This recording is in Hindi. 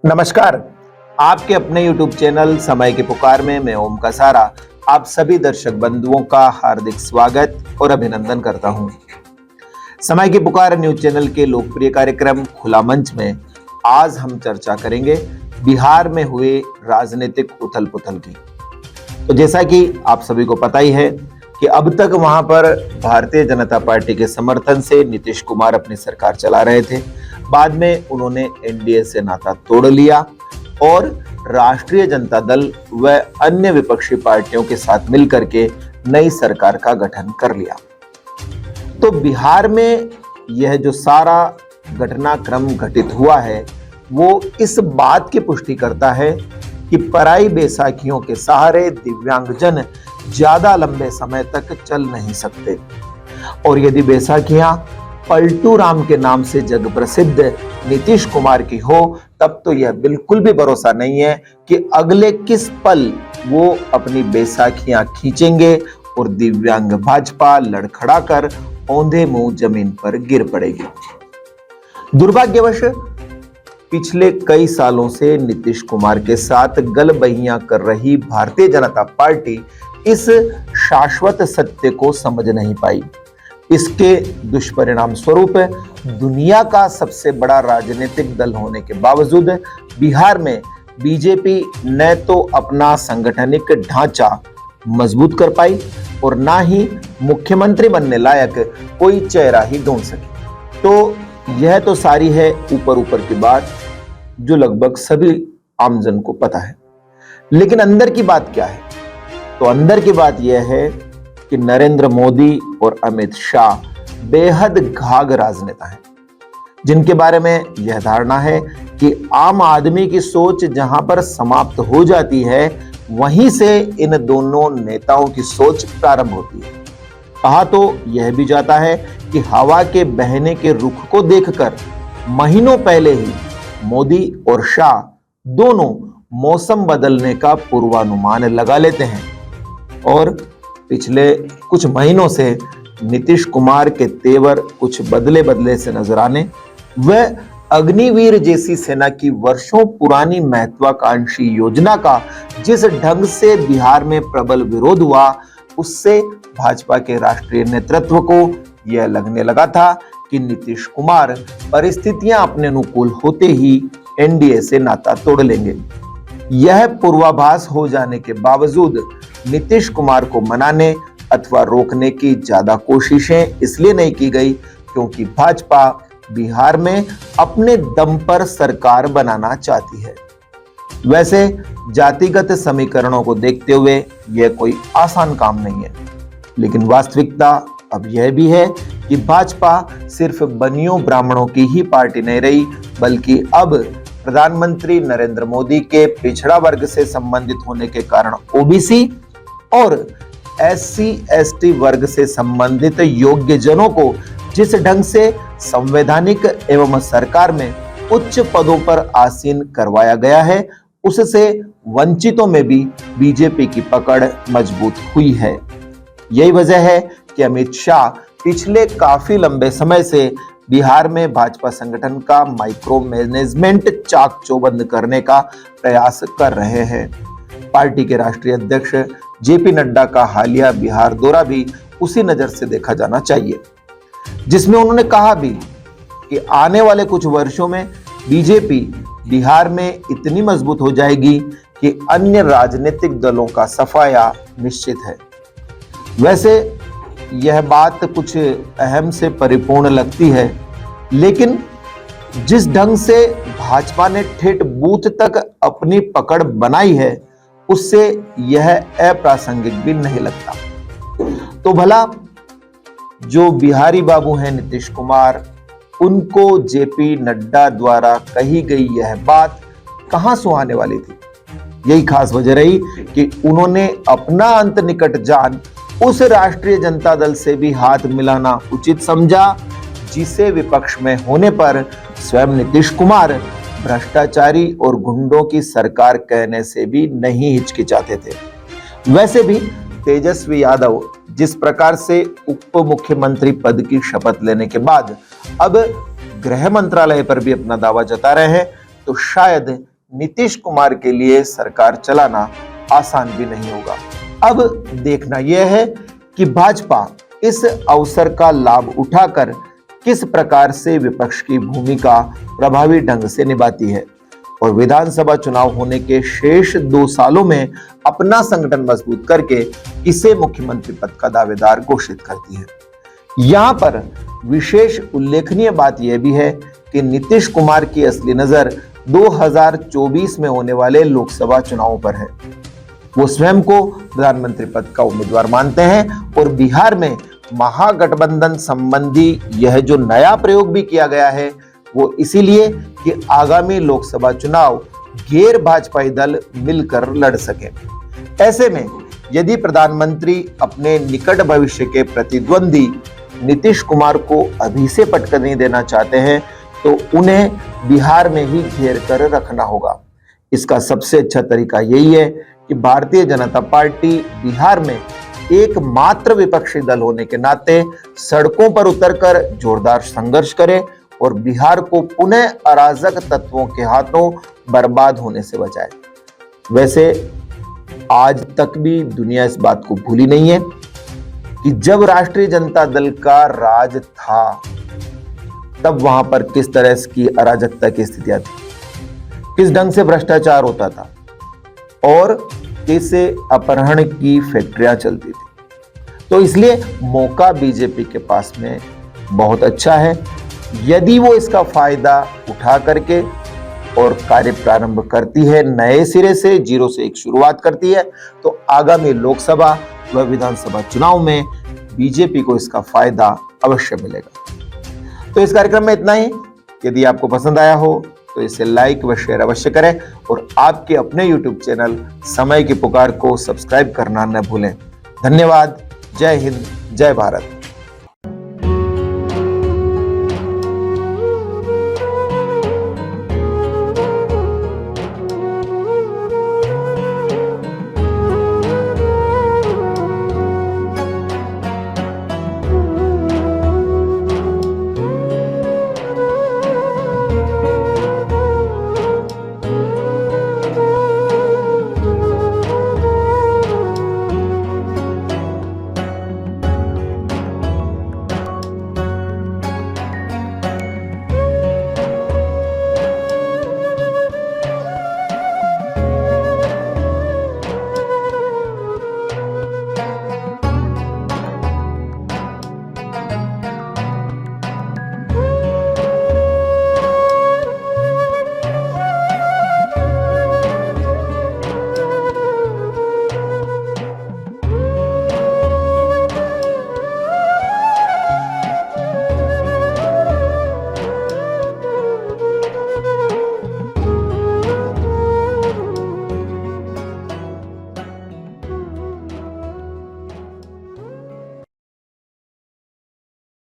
नमस्कार। आपके अपने YouTube चैनल समय की पुकार में मैं ओम कसारा आप सभी दर्शक बंधुओं का हार्दिक स्वागत और अभिनंदन करता हूं। समय की पुकार न्यूज चैनल के लोकप्रिय कार्यक्रम खुला मंच में आज हम चर्चा करेंगे बिहार में हुए राजनीतिक उथल पुथल की। तो जैसा कि आप सभी को पता ही है कि अब तक वहां पर भारतीय जनता पार्टी के समर्थन से नीतीश कुमार अपनी सरकार चला रहे थे। बाद में उन्होंने एनडीए से नाता तोड़ लिया और राष्ट्रीय जनता दल व अन्य विपक्षी पार्टियों के साथ मिलकर के नई सरकार का गठन कर लिया। तो बिहार में यह जो सारा घटनाक्रम घटित हुआ है वो इस बात की पुष्टि करता है कि पराई बैसाखियों के सहारे दिव्यांगजन ज्यादा लंबे समय तक चल नहीं सकते और यदि बैसाखियां पलटू राम के नाम से जग प्रसिद्ध नीतीश कुमार की हो तब तो यह बिल्कुल भी भरोसा नहीं है कि अगले किस पल वो अपनी बैसाखियां खींचेंगे और दिव्यांग भाजपा लड़खड़ाकर औंधे मुंह जमीन पर गिर पड़ेगी। दुर्भाग्यवश पिछले कई सालों से नीतीश कुमार के साथ गलबहियां कर रही भारतीय जनता पार्टी इस शाश्वत सत्य को समझ नहीं पाई। इसके दुष्परिणाम स्वरूप दुनिया का सबसे बड़ा राजनीतिक दल होने के बावजूद बिहार में बीजेपी न तो अपना सांगठनिक ढांचा मजबूत कर पाई और ना ही मुख्यमंत्री बनने लायक कोई चेहरा ही ढूंढ सकी। तो यह तो सारी है ऊपर ऊपर की बात जो लगभग सभी आमजन को पता है, लेकिन अंदर की बात क्या है? तो अंदर की बात यह है कि नरेंद्र मोदी और अमित शाह बेहद घाघ राजनेता हैं, जिनके बारे में यह धारणा है कि आम आदमी की सोच जहां पर समाप्त हो जाती है वहीं से इन दोनों नेताओं की सोच प्रारंभ होती है। कहा तो यह भी जाता है कि हवा के बहने के रुख को देखकर महीनों पहले ही मोदी और शाह दोनों मौसम बदलने का पूर्वानुमान लगा लेते हैं और पिछले कुछ महीनों से नीतीश कुमार के तेवर कुछ बदले बदले से नजर आने व अग्निवीर जैसी सेना की वर्षों पुरानी महत्वाकांक्षी योजना का जिस ढंग से बिहार में प्रबल विरोध हुआ उससे भाजपा के राष्ट्रीय नेतृत्व को यह लगने लगा था कि नीतीश कुमार परिस्थितियां अपने अनुकूल होते ही एनडीए से नाता तोड़ लेंगे। यह पूर्वाभास हो जाने के बावजूद नीतीश कुमार को मनाने अथवा रोकने की ज्यादा कोशिशें इसलिए नहीं की गई क्योंकि भाजपा बिहार में अपने दम पर सरकार बनाना चाहती है। वैसे जातिगत समीकरणों को देखते हुए यह कोई आसान काम नहीं है, लेकिन वास्तविकता अब यह भी है कि भाजपा सिर्फ बनियों ब्राह्मणों की ही पार्टी नहीं रही बल्कि अब प्रधानमंत्री नरेंद्र मोदी के पिछड़ा वर्ग से संबंधित होने के कारण ओबीसी और एससी एसटी वर्ग से संबंधित योग्य जनों को जिस ढंग से संवैधानिक एवं सरकार में उच्च पदों पर आसीन करवाया गया है उससे वंचितों में भी बीजेपी की पकड़ मजबूत हुई है। यही वजह है कि अमित शाह पिछले काफी लंबे समय से बिहार में भाजपा संगठन का माइक्रो मैनेजमेंट चाक चौबंद करने का प्रयास कर रहे हैं। पार्टी के राष्ट्रीय अध्यक्ष जेपी नड्डा का हालिया बिहार दौरा भी उसी नजर से देखा जाना चाहिए, जिसमें उन्होंने कहा भी कि आने वाले कुछ वर्षों में बीजेपी बिहार में इतनी मजबूत हो जाएगी कि अन्य राजनीतिक दलों का सफाया निश्चित है। वैसे यह बात कुछ अहम से परिपूर्ण लगती है, लेकिन जिस ढंग से भाजपा ने ठेठ बूथ तक अपनी पकड़ बनाई है उससे यह अप्रासंगिक भी नहीं लगता। तो भला जो बिहारी बाबू हैं नीतीश कुमार, उनको जेपी नड्डा द्वारा कही गई यह बात कहां सुहाने वाली थी? यही खास वजह रही कि उन्होंने अपना अंत निकट जान उस राष्ट्रीय जनता दल से भी हाथ मिलाना उचित समझा जिसे विपक्ष में होने पर स्वयं नीतीश कुमार भ्रष्टाचारी और गुंडों की सरकार कहने से भी नहीं हिचकिचाते थे। वैसे भी तेजस्वी यादव जिस प्रकार से उप मुख्यमंत्री पद की शपथ लेने के बाद अब गृह मंत्रालय पर भी अपना दावा जता रहे हैं तो शायद नीतीश कुमार के लिए सरकार चलाना आसान भी नहीं होगा। अब देखना यह है कि भाजपा इस अवसर का लाभ उठाकर किस प्रकार से विपक्ष की भूमिका प्रभावी ढंग से निभाती है और विधानसभा चुनाव होने के शेष 2 सालों में अपना संगठन मजबूत करके इसे मुख्यमंत्री पद का दावेदार घोषित करती है। यहाँ पर विशेष उल्लेखनीय बात यह भी है कि नीतीश कुमार की असली नजर 2024 में होने वाले लोकसभा चुनावों पर है। वो स्वयं को प्रधानमंत्री पद का उम्मीदवार मानते हैं और बिहार में महागठबंधन संबंधी यह जो नया प्रयोग भी किया गया है वो इसीलिए कि आगामी लोकसभा चुनाव गैर भाजपाई दल मिलकर लड़ सके। ऐसे में यदि प्रधानमंत्री अपने निकट भविष्य के प्रतिद्वंदी नीतीश कुमार को अभी से पटक नहीं देना चाहते हैं तो उन्हें बिहार में ही घेर कर रखना होगा। इसका सबसे अच्छा तरीका यही है कि भारतीय जनता पार्टी बिहार में एकमात्र विपक्षी दल होने के नाते सड़कों पर उतरकर जोरदार संघर्ष करे और बिहार को पुनः अराजक तत्वों के हाथों बर्बाद होने से बचाए। वैसे आज तक भी दुनिया इस बात को भूली नहीं है कि जब राष्ट्रीय जनता दल का राज था तब वहां पर किस तरह की अराजकता की स्थितियां थी, किस ढंग से भ्रष्टाचार होता था और कैसे अपहरण की फैक्ट्रियां चलती थी। तो इसलिए मौका बीजेपी के पास में बहुत अच्छा है। यदि वो इसका फायदा उठा करके और कार्य प्रारंभ करती है, नए सिरे से जीरो से एक शुरुआत करती है, तो आगामी लोकसभा व विधानसभा चुनाव में बीजेपी को इसका फायदा अवश्य मिलेगा। तो इस कार्यक्रम में इतना ही। यदि आपको पसंद आया हो तो इसे लाइक व शेयर अवश्य करें और आपके अपने YouTube चैनल समय की पुकार को सब्सक्राइब करना न भूलें। धन्यवाद। जय हिंद, जय भारत।